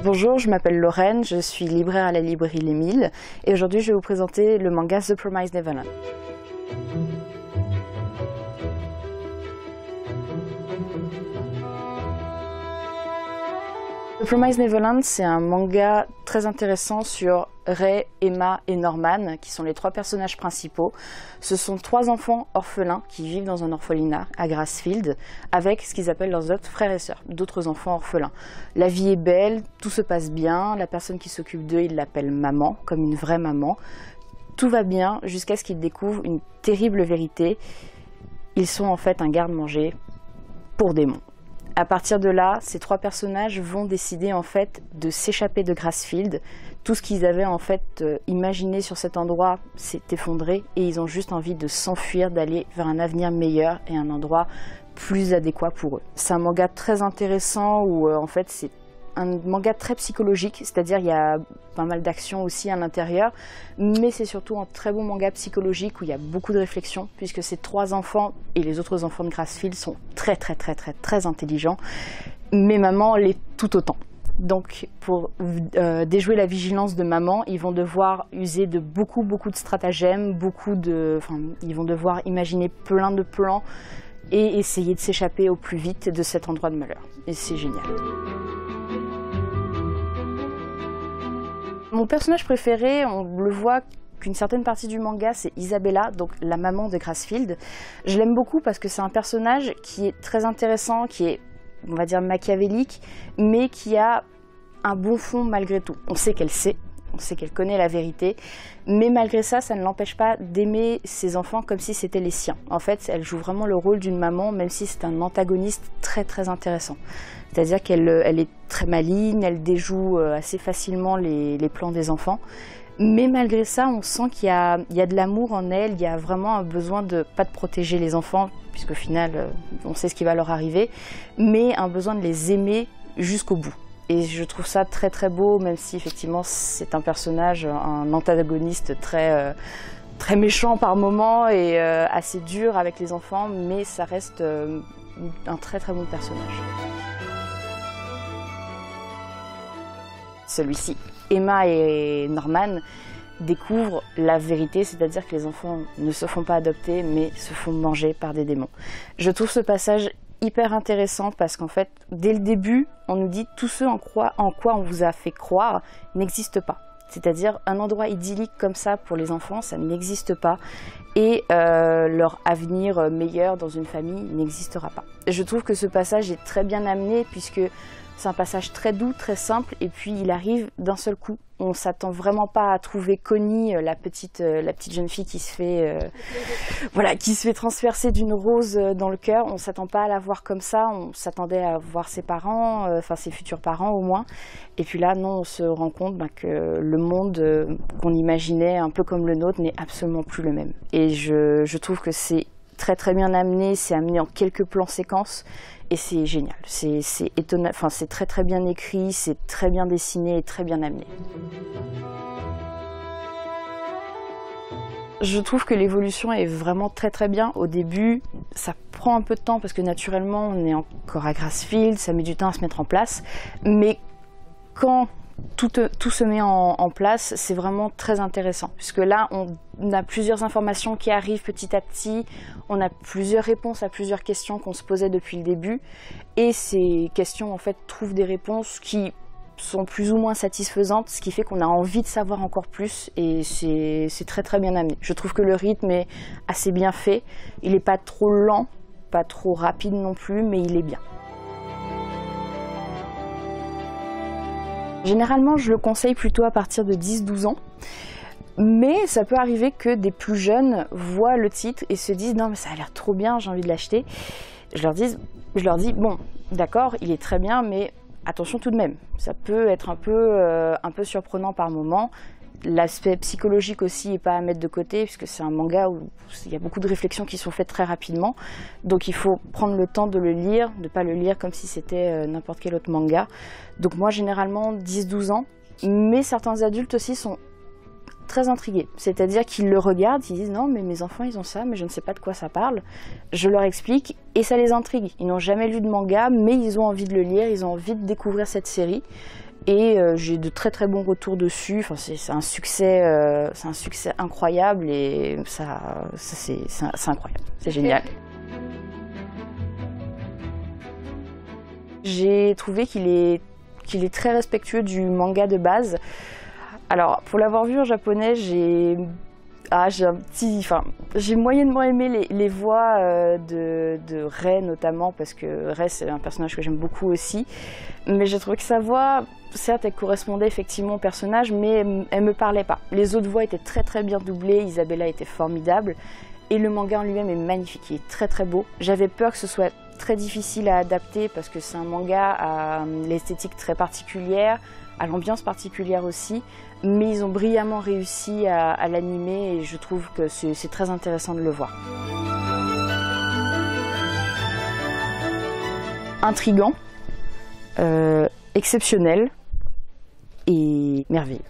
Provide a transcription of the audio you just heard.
Bonjour, je m'appelle Lorraine, je suis libraire à la librairie Les Milles et aujourd'hui je vais vous présenter le manga The Promised Neverland. The Promised Neverland, c'est un manga très intéressant sur Ray, Emma et Norman, qui sont les trois personnages principaux. Ce sont trois enfants orphelins qui vivent dans un orphelinat à Grassfield, avec ce qu'ils appellent leurs autres frères et sœurs, d'autres enfants orphelins. La vie est belle, tout se passe bien, la personne qui s'occupe d'eux, il l'appelle maman, comme une vraie maman. Tout va bien jusqu'à ce qu'ils découvrent une terrible vérité. Ils sont en fait un garde-manger pour démons. À partir de là, ces trois personnages vont décider en fait de s'échapper de Grassfield. Tout ce qu'ils avaient en fait imaginé sur cet endroit s'est effondré et ils ont juste envie de s'enfuir, d'aller vers un avenir meilleur et un endroit plus adéquat pour eux. C'est un manga très intéressant où en fait c'est un manga très psychologique, c'est-à-dire il y a pas mal d'action aussi à l'intérieur, mais c'est surtout un très bon manga psychologique où il y a beaucoup de réflexion, puisque ces trois enfants et les autres enfants de Grassfield sont très intelligents, mais maman l'est tout autant. Donc pour déjouer la vigilance de maman, ils vont devoir user de beaucoup de stratagèmes, ils vont devoir imaginer plein de plans et essayer de s'échapper au plus vite de cet endroit de malheur. Et c'est génial. Mon personnage préféré, on le voit qu'une certaine partie du manga, c'est Isabella, donc la maman de Grassfield. Je l'aime beaucoup parce que c'est un personnage qui est très intéressant, qui est, on va dire, machiavélique, mais qui a un bon fond malgré tout. On sait qu'elle connaît la vérité, mais malgré ça, ça ne l'empêche pas d'aimer ses enfants comme si c'était les siens. En fait, elle joue vraiment le rôle d'une maman, même si c'est un antagoniste très intéressant. C'est-à-dire qu'elle est très maligne, elle déjoue assez facilement les plans des enfants. Mais malgré ça, on sent qu'il y a de l'amour en elle, il y a vraiment un besoin pas de protéger les enfants, puisqu'au final, on sait ce qui va leur arriver, mais un besoin de les aimer jusqu'au bout. Et je trouve ça très beau, même si effectivement c'est un personnage, un antagoniste très méchant par moments et assez dur avec les enfants, mais ça reste un très bon personnage. Celui-ci, Emma et Norman découvrent la vérité, c'est-à-dire que les enfants ne se font pas adopter, mais se font manger par des démons. Je trouve ce passage hyper intéressant parce qu'en fait, dès le début, on nous dit tout ce en quoi on vous a fait croire n'existe pas. C'est-à-dire un endroit idyllique comme ça pour les enfants, ça n'existe pas et leur avenir meilleur dans une famille n'existera pas. Je trouve que ce passage est très bien amené puisque c'est un passage très doux, très simple et puis il arrive d'un seul coup. On ne s'attend vraiment pas à trouver Connie, la petite jeune fille qui se fait transpercer d'une rose dans le cœur. On ne s'attend pas à la voir comme ça, on s'attendait à voir ses parents, ses futurs parents au moins. Et puis là, non, on se rend compte que le monde qu'on imaginait un peu comme le nôtre n'est absolument plus le même. Et je trouve que c'est très bien amené, c'est amené en quelques plans séquences. Et c'est génial, c'est étonnant, enfin c'est très bien écrit, c'est très bien dessiné et très bien amené. Je trouve que l'évolution est vraiment très bien. Au début, ça prend un peu de temps parce que naturellement on est encore à Grassfield, ça met du temps à se mettre en place. Mais quand tout se met en place, c'est vraiment très intéressant. Puisque là, on a plusieurs informations qui arrivent petit à petit, on a plusieurs réponses à plusieurs questions qu'on se posait depuis le début. Et ces questions, en fait, trouvent des réponses qui sont plus ou moins satisfaisantes, ce qui fait qu'on a envie de savoir encore plus. Et c'est très bien amené. Je trouve que le rythme est assez bien fait. Il n'est pas trop lent, pas trop rapide non plus, mais il est bien. Généralement, je le conseille plutôt à partir de 10-12 ans, mais ça peut arriver que des plus jeunes voient le titre et se disent « Non mais ça a l'air trop bien, j'ai envie de l'acheter ». Je leur dis « Bon, d'accord, il est très bien, mais attention tout de même, ça peut être un peu surprenant par moment. L'aspect psychologique aussi n'est pas à mettre de côté, puisque c'est un manga où il y a beaucoup de réflexions qui sont faites très rapidement. Donc il faut prendre le temps de le lire, de ne pas le lire comme si c'était n'importe quel autre manga. Donc moi, généralement, 10-12 ans, mais certains adultes aussi sont très intrigués. C'est-à-dire qu'ils le regardent, ils disent « Non, mais mes enfants, ils ont ça, mais je ne sais pas de quoi ça parle. » Je leur explique et ça les intrigue. Ils n'ont jamais lu de manga, mais ils ont envie de le lire, ils ont envie de découvrir cette série. Et j'ai de très très bons retours dessus. Enfin, c'est un succès incroyable et c'est incroyable, c'est génial. J'ai trouvé qu'il est très respectueux du manga de base. Alors, pour l'avoir vu en japonais, j'ai moyennement aimé les voix de Rei notamment, parce que Rei c'est un personnage que j'aime beaucoup aussi. Mais j'ai trouvé que sa voix, certes elle correspondait effectivement au personnage, mais elle me parlait pas. Les autres voix étaient très très bien doublées, Isabella était formidable. Et le manga en lui-même est magnifique, il est très très beau. J'avais peur que ce soit très difficile à adapter parce que c'est un manga à l'esthétique très particulière, à l'ambiance particulière aussi, mais ils ont brillamment réussi à l'animer et je trouve que c'est très intéressant de le voir. Intriguant, exceptionnel et merveilleux.